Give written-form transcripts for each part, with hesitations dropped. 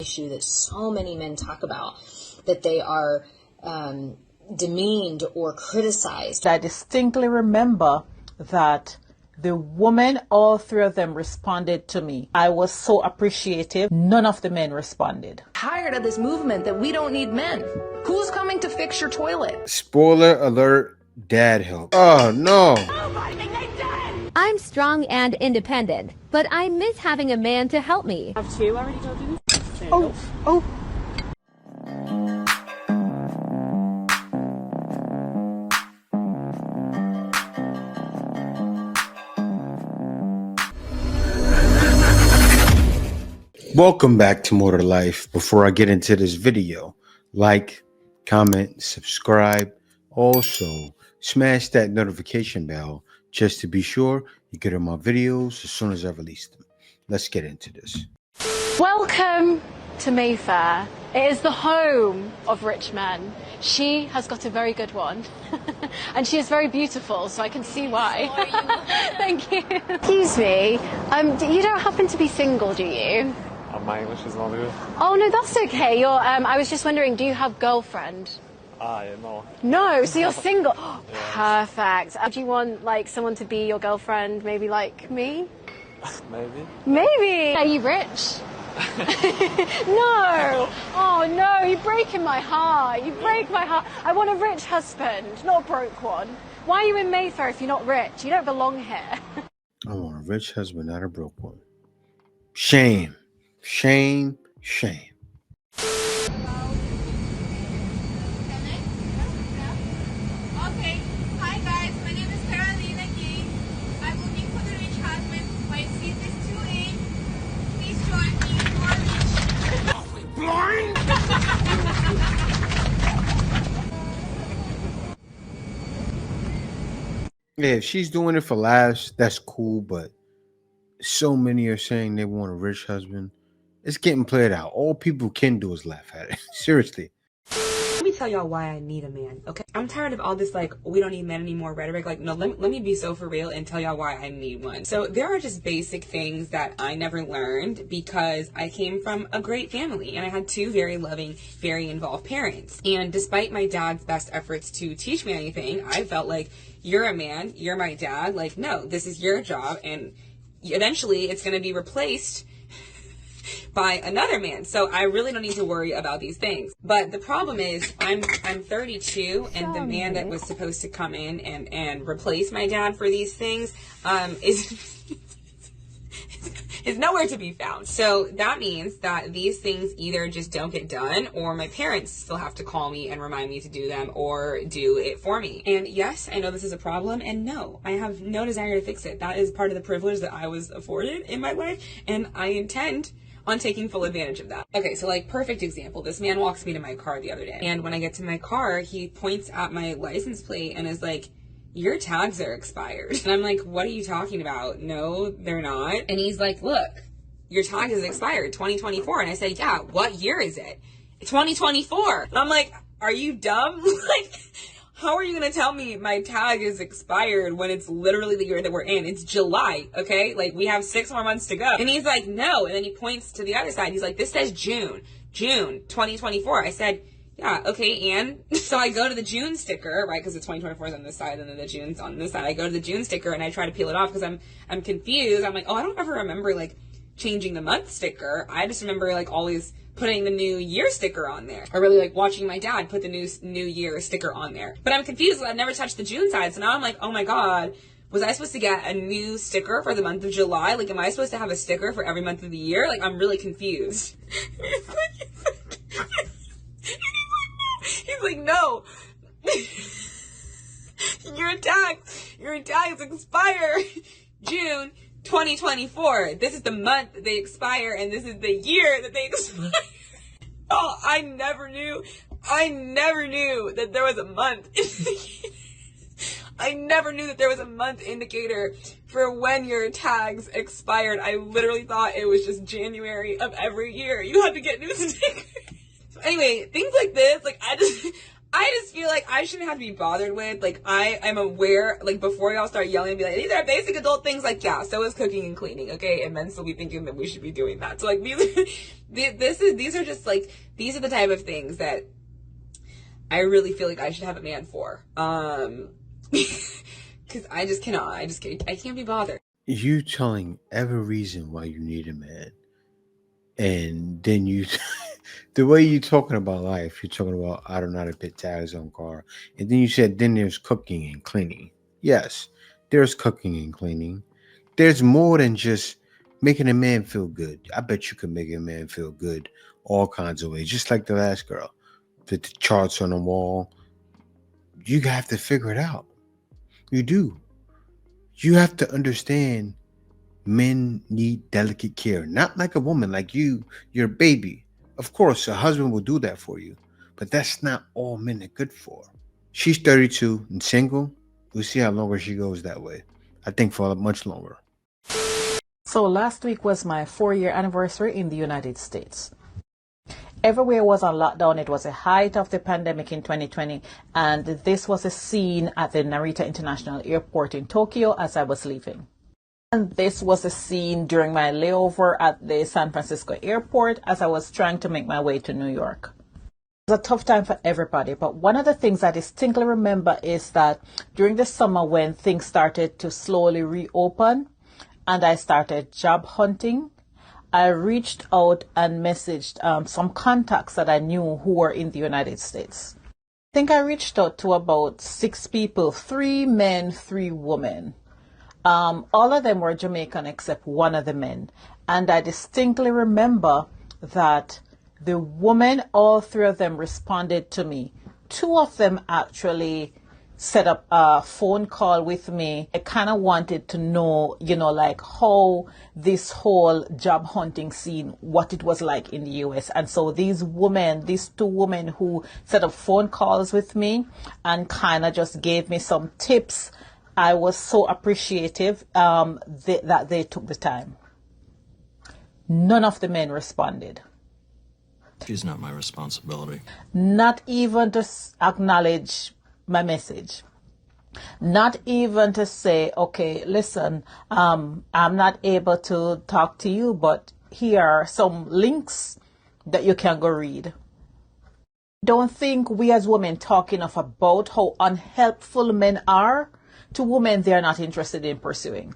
issue that so many men talk about, that they are demeaned or criticized. I distinctly remember that the women, all three of them, responded to me. I was so appreciative. None of the men responded. Tired of this movement that we don't need men. Who's coming to fix your toilet? Spoiler alert, dad help. Oh no. I'm strong and independent, but I miss having a man to help me. I have two already told you this? Oh. Welcome back to More to Life. Before I get into this video, like, comment, subscribe. Also, smash that notification bell just to be sure you get on my videos as soon as I release them. Let's get into this. Welcome to Mayfair. It is the home of rich men. She has got a very good one. And she is very beautiful, so I can see why. Thank you. Excuse me, you don't happen to be single, do you? My English is not good. Oh, no, that's okay. I was just wondering, do you have girlfriend? No. No, so you're single. Perfect. Do you want, like, someone to be your girlfriend, maybe like me? Maybe. Maybe. Are you rich? No. Oh, no, you're breaking my heart. You break my heart. I want a rich husband, not a broke one. Why are you in Mayfair if you're not rich? You don't belong here. I want a rich husband, not a broke one. Shame. Shame. Shame. Okay, hi guys, my name is Carolina King. I'm looking for the rich husband. My seat is 2A. Please join me for rich. Are we blind? Yeah, if she's doing it for laughs, that's cool, but so many are saying they want a rich husband. It's getting played out. All people can do is laugh at it. Seriously. Let me tell y'all why I need a man, okay? I'm tired of all this, like, we don't need men anymore rhetoric. Like, no, let me be so for real and tell y'all why I need one. So there are just basic things that I never learned because I came from a great family and I had two very loving, very involved parents. And despite my dad's best efforts to teach me anything, I felt like, you're a man, you're my dad. Like, no, this is your job, and eventually it's going to be replaced by another man. So I really don't need to worry about these things. But the problem is I'm 32, and the man that was supposed to come in and replace my dad for these things is nowhere to be found. So that means that these things either just don't get done, or my parents still have to call me and remind me to do them or do it for me. And yes, I know this is a problem, and no, I have no desire to fix it. That is part of the privilege that I was afforded in my life, and I intend on taking full advantage of that. Okay, so like, perfect example. This man walks me to my car the other day, and when I get to my car, he points at my license plate and is like, your tags are expired. And I'm like, what are you talking about? No, they're not. And he's like, look, your tag is expired, 2024. And I said, yeah, what year is it? 2024. And I'm like, are you dumb? Like, how are you going to tell me my tag is expired when it's literally the year that we're in? It's July, okay? Like, we have 6 more months to go. And he's like, no. And then he points to the other side. He's like, this says June 2024. I said, yeah, okay, and so I go to the June sticker, right, because the 2024 is on this side and then the June's on this side. I go to the June sticker and I try to peel it off because I'm confused. I'm like, oh, I don't ever remember, like, changing the month sticker. I just remember, like, always putting the new year sticker on there. Or really, like, watching my dad put the new year sticker on there. But I'm confused because I've never touched the June side, so now I'm like, oh my god, was I supposed to get a new sticker for the month of July? Like, am I supposed to have a sticker for every month of the year? Like, I'm really confused. He's like, no, your tags expire June 2024. This is the month that they expire, and this is the year that they expire. Oh, I never knew that there was a month. I never knew that there was a month indicator for when your tags expired. I literally thought it was just January of every year. You had to get new stickers. Anyway, things like this, like, I I just feel like I shouldn't have to be bothered with. Like, I am aware, like, before y'all start yelling, be like, these are basic adult things. Like, yeah, so is cooking and cleaning, okay? And men still be thinking that we should be doing that. So, like, these are just, like, these are the type of things that I really feel like I should have a man for. Because I just cannot. I can't be bothered. You telling every reason why you need a man. And then you, the way you're talking about life, you're talking about, I don't know how to put tags on car. And then you said, then there's cooking and cleaning. Yes, there's cooking and cleaning. There's more than just making a man feel good. I bet you could make a man feel good all kinds of ways. Just like the last girl, the charts on the wall. You have to figure it out. You do. You have to understand men need delicate care, not like a woman, like you, your baby. Of course, a husband will do that for you, but that's not all men are good for. She's 32 and single. We'll see how longer she goes that way. I think for much longer. So last week was my 4-year anniversary in the United States. Everywhere was on lockdown. It was the height of the pandemic in 2020, and this was a scene at the Narita International Airport in Tokyo as I was leaving. And this was a scene during my layover at the San Francisco airport as I was trying to make my way to New York. It was a tough time for everybody, but one of the things I distinctly remember is that during the summer when things started to slowly reopen and I started job hunting, I reached out and messaged some contacts that I knew who were in the United States. I think I reached out to about 6 people, 3 men, 3 women. All of them were Jamaican except one of the men. And I distinctly remember that the women, all 3 of them responded to me. 2 of them actually set up a phone call with me. I kind of wanted to know, like how this whole job hunting scene, what it was like in the US. And so these 2 women who set up phone calls with me and kind of just gave me some tips, I was so appreciative that they took the time. None of the men responded. She's not my responsibility. Not even to acknowledge my message. Not even to say, okay, listen, I'm not able to talk to you, but here are some links that you can go read. Don't think we as women talk enough about how unhelpful men are to women they are not interested in pursuing.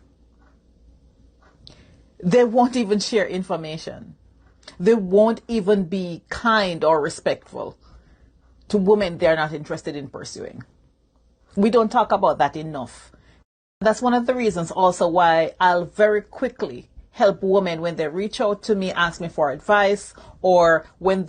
They won't even share information. They won't even be kind or respectful to women they're not interested in pursuing. We don't talk about that enough. That's one of the reasons also why I'll very quickly help women when they reach out to me, ask me for advice, or when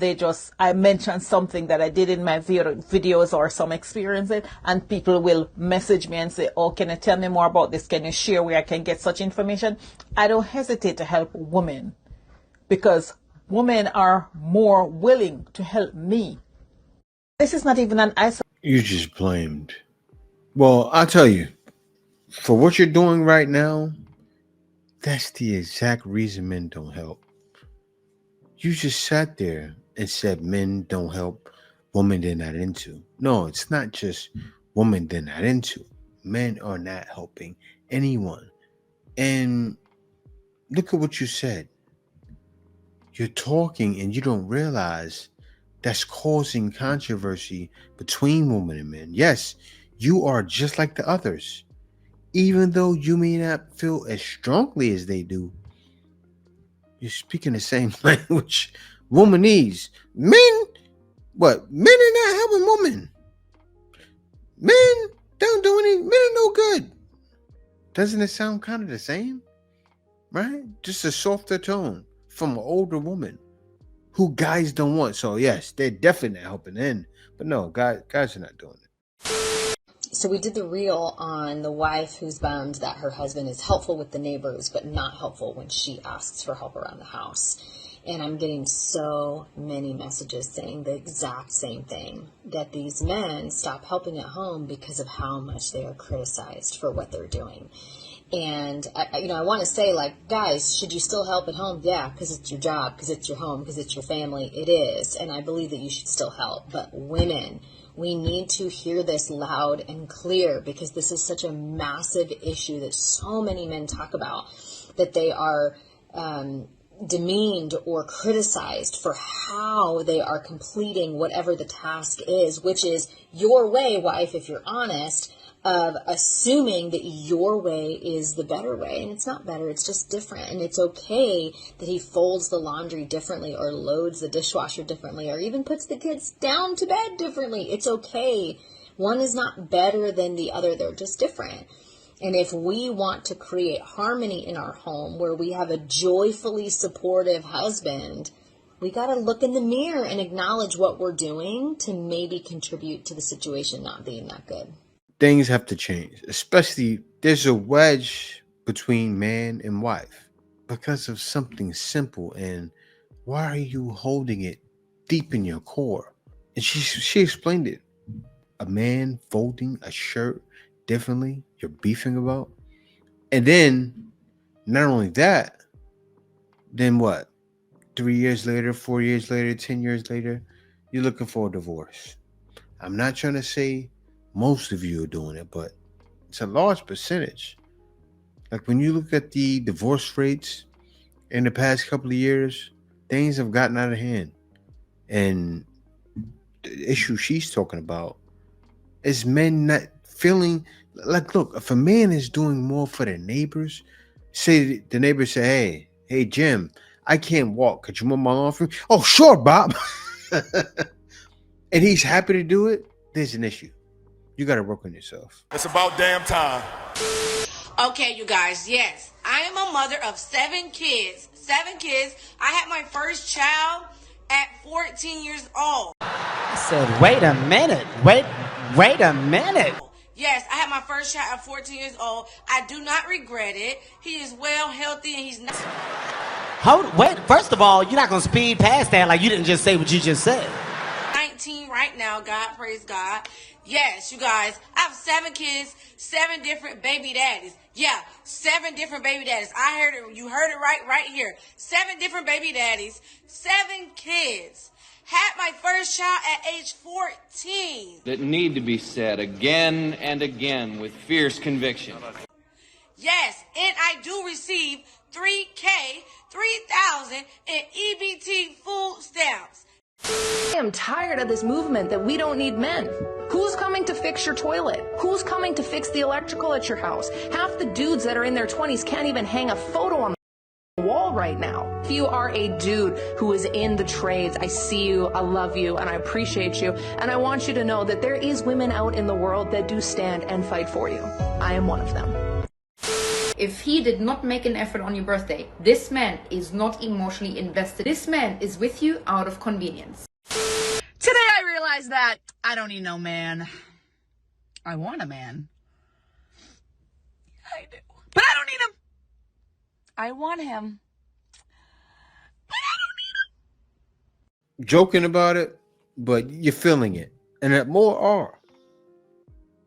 I mention something that I did in my videos or some experiences, and people will message me and say, oh, can you tell me more about this? Can you share where I can get such information? I don't hesitate to help women because women are more willing to help me. This is not even an isolation. You just blamed. Well, I'll tell you, for what you're doing right now, that's the exact reason men don't help. You just sat there and said men don't help, women they're not into. No, it's not just women they're not into. Men are not helping anyone. And look at what you said. You're talking and you don't realize that's causing controversy between women and men. Yes, you are just like the others. Even though you may not feel as strongly as they do, you're speaking the same language womanese. Men, what? Men are not helping women. Men don't do any, men are no good. Doesn't it sound kind of the same? Right? Just a softer tone from an older woman who guys don't want. So yes, they're definitely not helping in. But no, guys are not doing it. So we did the reel on the wife who's bummed that her husband is helpful with the neighbors, but not helpful when she asks for help around the house. And I'm getting so many messages saying the exact same thing, that these men stop helping at home because of how much they are criticized for what they're doing. And I want to say, like, guys, should you still help at home? Yeah, because it's your job, because it's your home, because it's your family. It is, and I believe that you should still help. But women, we need to hear this loud and clear, because this is such a massive issue that so many men talk about, that they are demeaned or criticized for how they are completing whatever the task is, which is your way, wife, if you're honest, of assuming that your way is the better way. And it's not better, it's just different. And it's okay that he folds the laundry differently, or loads the dishwasher differently, or even puts the kids down to bed differently. It's okay. One is not better than the other. They're just different. And if we want to create harmony in our home, where we have a joyfully supportive husband, we got to look in the mirror and acknowledge what we're doing to maybe contribute to the situation not being that good. Things have to change, especially there's a wedge between man and wife because of something simple. And why are you holding it deep in your core? And she explained it. A man folding a shirt differently, you're beefing about. And then not only that, then what? 3 years later, 4 years later, 10 years later, you're looking for a divorce. I'm not trying to say most of you are doing it, but it's a large percentage. Like when you look at the divorce rates in the past couple of years, things have gotten out of hand. And the issue she's talking about is men not feeling like, look, if a man is doing more for the neighbors, say the neighbors say, hey, Jim, I can't walk. Could you mow my lawn for me? Oh, sure, Bob. And he's happy to do it. There's an issue. You got to work on yourself. It's about damn time. Okay, you guys, yes. I am a mother of 7 kids. 7 kids. I had my first child at 14 years old. I said, wait a minute. Wait a minute. Yes, I had my first child at 14 years old. I do not regret it. He is well, healthy, and he's not... Wait, first of all, you're not going to speed past that like you didn't just say what you just said. 19 right now, God, praise God. Yes, you guys, I have 7 kids, 7 different baby daddies. Yeah, 7 different baby daddies. I heard it, you heard it right here. 7 different baby daddies, 7 kids. Had my first child at age 14. That need to be said again and again with fierce conviction. Yes, and I do receive 3,000 in EBT food stamps. I am tired of this movement that we don't need men. Who's coming to fix your toilet? Who's coming to fix the electrical at your house? Half the dudes that are in their 20s can't even hang a photo on the wall right now. If you are a dude who is in the trades, I see you, I love you, and I appreciate you, and I want you to know that there is women out in the world that do stand and fight for you. I am one of them. If he did not make an effort on your birthday, this man is not emotionally invested. This man is with you out of convenience. Today I realized that I don't need no man. I want a man. I do. But I don't need him. I want him. But I don't need him. Joking about it, but you're feeling it. And that more are.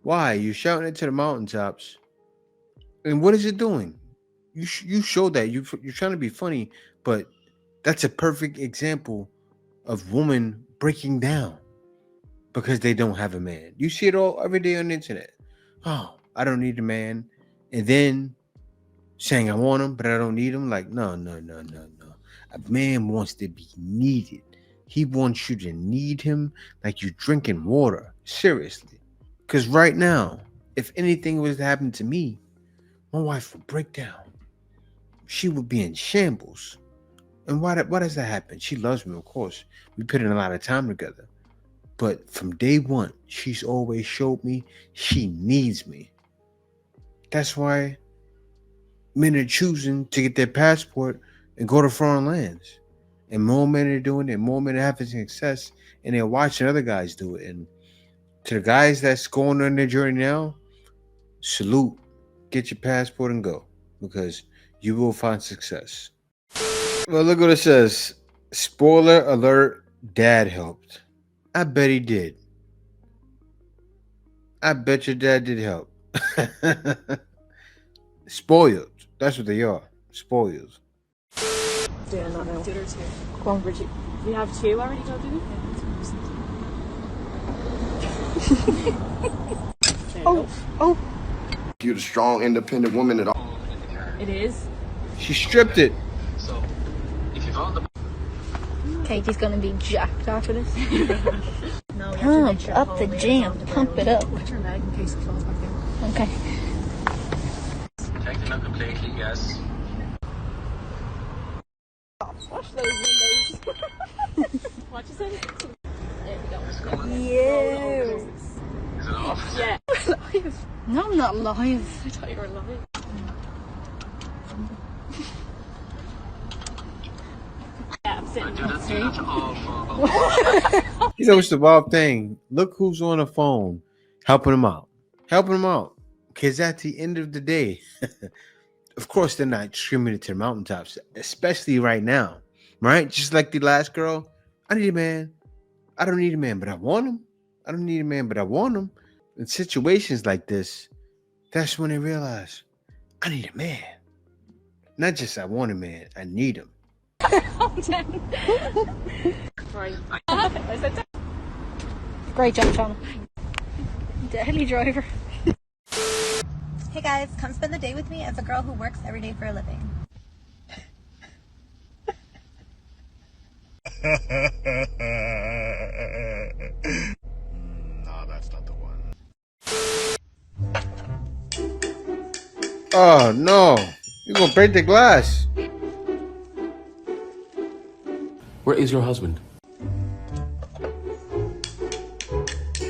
Why? You're shouting it to the mountaintops. And what is it doing? You show that. You're trying to be funny, but that's a perfect example of women breaking down because they don't have a man. You see it all every day on the internet. Oh, I don't need a man. And then saying I want him, but I don't need him. Like, no. A man wants to be needed. He wants you to need him like you're drinking water. Seriously. Because right now, if anything was to happen to me, my wife would break down. She would be in shambles. And why does that happen? She loves me, of course. We put in a lot of time together. But from day one, she's always showed me she needs me. That's why men are choosing to get their passport and go to foreign lands. And more men are doing it, more men are having success, and they're watching other guys do it. And to the guys that's going on their journey now, salute. Get your passport and go, because you will find success. Well, look what it says. Spoiler alert, dad helped. I bet he did. I bet your dad did help. Spoiled. That's what they are. Spoiled. Doing that now. Dinner too. Go on, Bridget. We have two already, don't we? Oh. You're the strong, independent woman at all. It is. She stripped it. So, if you found the Katie's gonna be jacked after this. No, Pump up the jam. Pump it up. Watch your leg in case it falls back in. Okay. protecting them completely, yes. Wash those windows. What you say? There we go. Yeah. Is it off? Yeah. Live. No, I'm not live. I thought you were live. Yeah, I'm sitting. That's awful. You know, it's the wild thing. Look who's on the phone helping him out. Helping him out. Because at the end of the day, of course, they're not screaming it to the mountaintops, especially right now. Right? Just like the last girl. I need a man. I don't need a man, but I want him. I don't need a man, but I want him. In situations like this, that's when they realize, I need a man. Not just I want a man, I need him. Right. Great job, Sean. Deadly driver. Hey guys, come spend the day with me as a girl who works every day for a living. No, that's not the one. Oh no, you're gonna break the glass. Where is your husband?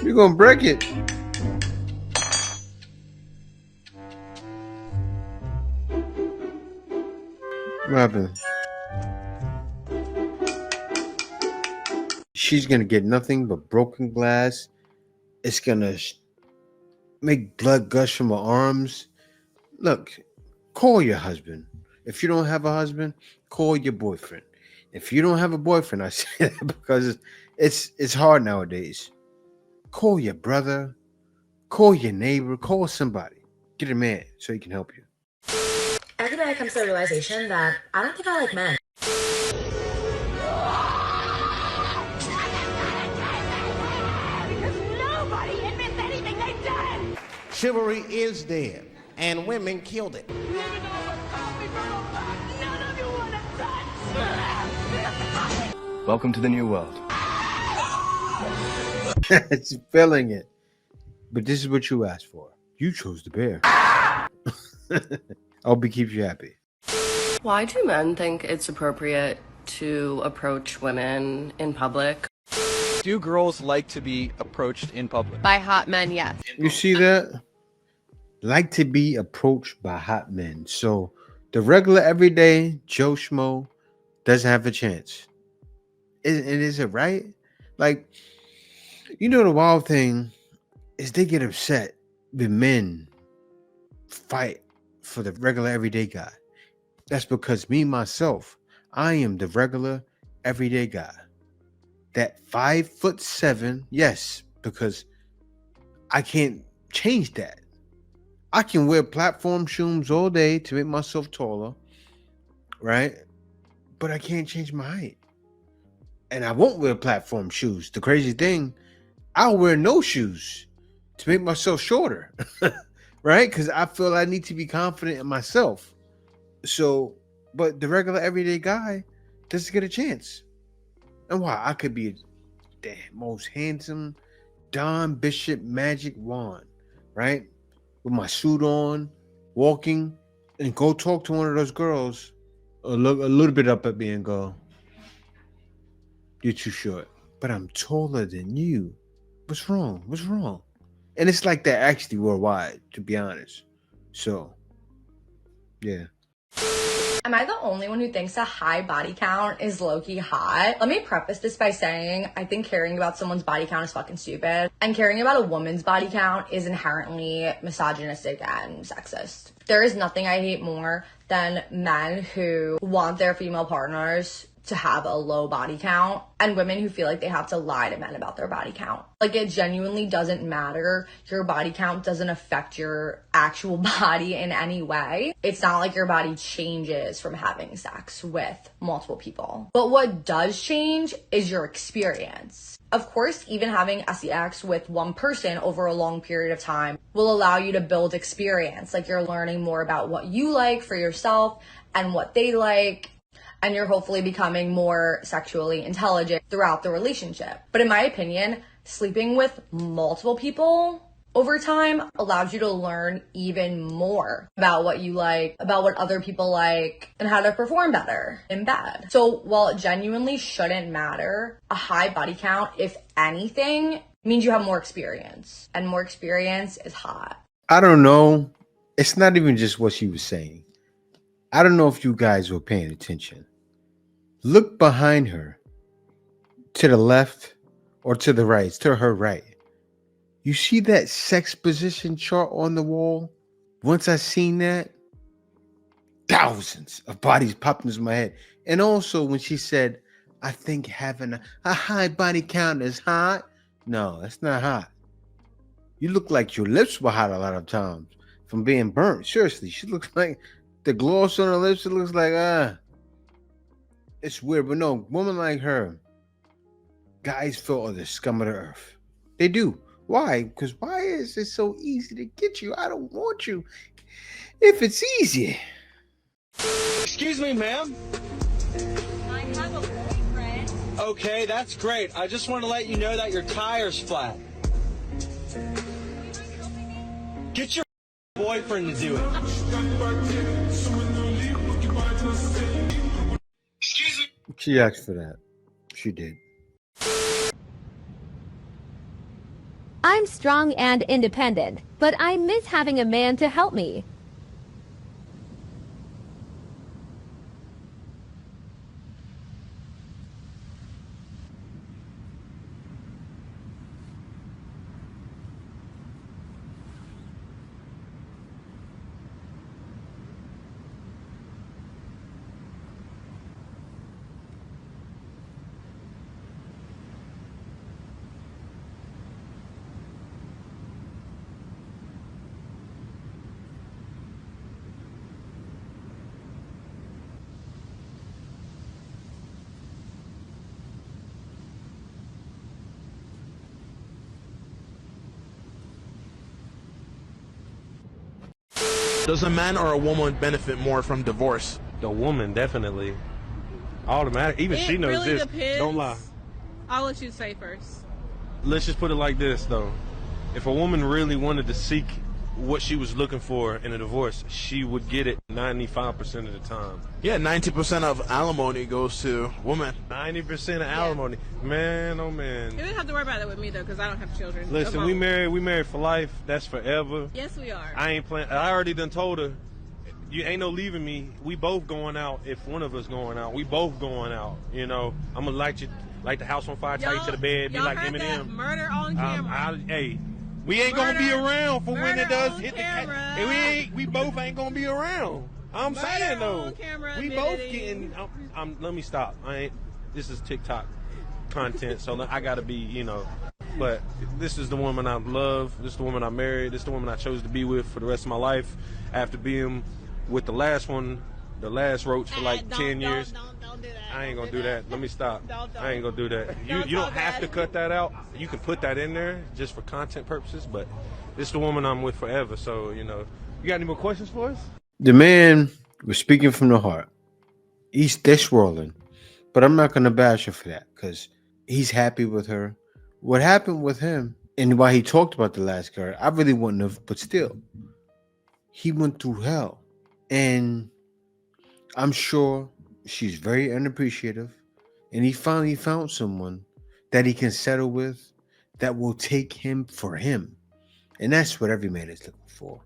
You're gonna break it. What happened? She's gonna get nothing but broken glass. It's gonna make blood gush from her arms. Look, call your husband. If you don't have a husband, call your boyfriend. If you don't have a boyfriend, I say that because it's hard nowadays. Call your brother, call your neighbor, call somebody. Get a man so he can help you. Every day I come to the realization that I don't think I like men. Nobody admits anything they've done. Chivalry is dead, and women killed it. Welcome to the new world. It's feeling it. But this is what you asked for. You chose the bear. I hope it keeps you happy. Why do men think it's appropriate to approach women in public? Do girls like to be approached in public? By hot men, yes. You see that? Like to be approached by hot men. So the regular everyday Joe Schmo doesn't have a chance. Is it right? Like, you know, the wild thing is they get upset when men fight for the regular everyday guy. That's because me, myself, I am the regular everyday guy. That 5'7", yes, because I can't change that. I can wear platform shoes all day to make myself taller, right? But I can't change my height. And I won't wear platform shoes. The crazy thing, I'll wear no shoes to make myself shorter, right? Because I feel I need to be confident in myself. So, but the regular everyday guy doesn't get a chance. And why? I could be the most handsome Don Bishop magic wand, right? With my suit on, walking, and go talk to one of those girls, look a little bit up at me and go, "You're too short." But I'm taller than you. What's wrong? What's wrong? And it's like that actually worldwide, to be honest. So, yeah. Am I the only one who thinks a high body count is low-key hot? Let me preface this by saying I think caring about someone's body count is fucking stupid. And caring about a woman's body count is inherently misogynistic and sexist. There is nothing I hate more than men who want their female partners to have a low body count, and women who feel like they have to lie to men about their body count. Like, it genuinely doesn't matter. Your body count doesn't affect your actual body in any way. It's not like your body changes from having sex with multiple people. But what does change is your experience. Of course, even having sex with one person over a long period of time will allow you to build experience. Like, you're learning more about what you like for yourself and what they like, and you're hopefully becoming more sexually intelligent throughout the relationship. But in my opinion, sleeping with multiple people over time allows you to learn even more about what you like, about what other people like, and how to perform better in bed. So while it genuinely shouldn't matter, a high body count, if anything, means you have more experience, and more experience is hot. I don't know. It's not even just what she was saying. I don't know if you guys were paying attention. Look behind her, to the left or to the right, to her right. You see that sex position chart on the wall? Once I seen that, thousands of bodies popped into my head. And also when she said, I think having a high body count is hot. No, that's not hot. You look like your lips were hot a lot of times from being burnt. Seriously, she looks like the gloss on her lips. It looks like, it's weird. But no, woman like her, guys feel the scum of the earth. They do. Why? Because why is it so easy to get you? I don't want you if it's easy. Excuse me, ma'am. I have a boyfriend. Okay, that's great. I just want to let you know that your tire's flat. Get your boyfriend to do it. She asked for that. She did. I'm strong and independent, but I miss having a man to help me. Does a man or a woman benefit more from divorce? The woman, definitely. Automatic. Even she knows really this. Depends. Don't lie. I'll let you say first. Let's just put it like this, though. If a woman really wanted to seek what she was looking for in a divorce, she would get it 95% of the time. Yeah, 90% of alimony goes to women. 90% of alimony. Man, oh man. You don't have to worry about that with me though, because I don't have children. Listen, we married for life. That's forever. Yes, we are. I ain't playing. I already done told her, you ain't no leaving me. We both going out. If one of us going out, we both going out. You know, I'm gonna light the house on fire, tie you to the bed, be like Eminem. Murder on camera. Hey. We ain't gonna be around for when it does hit the camera. We both ain't gonna be around. I'm saying though, we both getting. Let me stop. This is TikTok content, so I gotta be, But this is the woman I love. This is the woman I married. This is the woman I chose to be with for the rest of my life. After being with the last one, the last roach for like 10 years. Don't do that. I ain't gonna do that. Let me stop. I ain't gonna do that. You Don't don't have to cut that out. You can put that in there just for content purposes, but this is the woman I'm with forever. So, you got any more questions for us? The man was speaking from the heart. They're swirling, but I'm not gonna bash her for that because he's happy with her. What happened with him and why he talked about the last girl, I really wouldn't have, but still, he went through hell. And I'm sure she's very unappreciative, and he finally found someone that he can settle with that will take him for him. And that's what every man is looking for.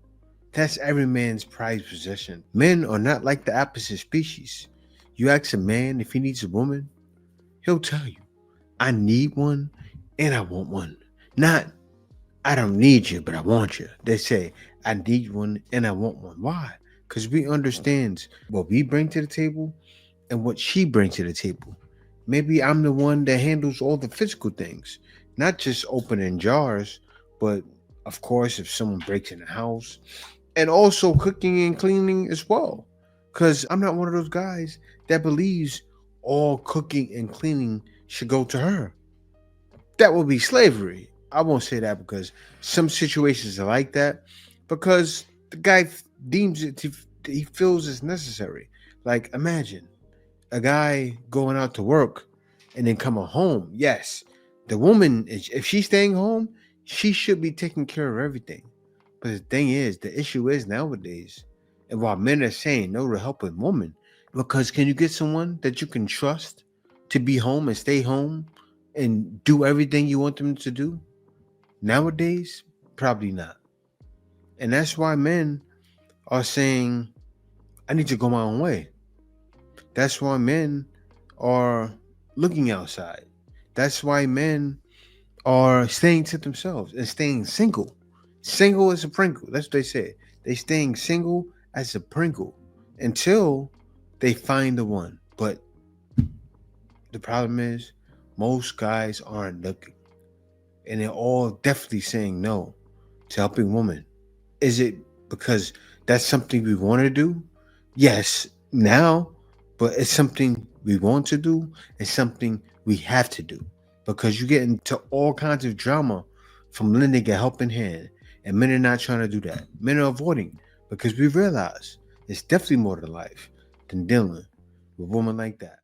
That's every man's prized possession. Men are not like the opposite species. You ask a man if he needs a woman, he'll tell you, I need one and I want one. Not, I don't need you, but I want you. They say, I need one and I want one. Why? Because we understand what we bring to the table and what she brings to the table. Maybe I'm the one that handles all the physical things, not just opening jars, but of course, if someone breaks in the house, and also cooking and cleaning as well. Because I'm not one of those guys that believes all cooking and cleaning should go to her. That would be slavery. I won't say that because some situations are like that, because the guy deems it, he feels it's necessary. Like, imagine a guy going out to work and then coming home. Yes, the woman, if she's staying home, she should be taking care of everything. But the thing is, the issue is nowadays, and while men are saying no to helping women, because can you get someone that you can trust to be home and stay home and do everything you want them to do? Nowadays, probably not. And that's why men are saying, I need to go my own way. That's why men are looking outside. That's why men are staying to themselves and staying single. Single as a Pringle. That's what they say. They staying single as a Pringle until they find the one. But the problem is most guys aren't looking. And they're all definitely saying no to helping women. Is it because that's something we want to do? Yes, now, but it's something we want to do. It's something we have to do, because you get into all kinds of drama from lending a helping hand, and men are not trying to do that. Men are avoiding because we realize it's definitely more to life than dealing with a woman like that.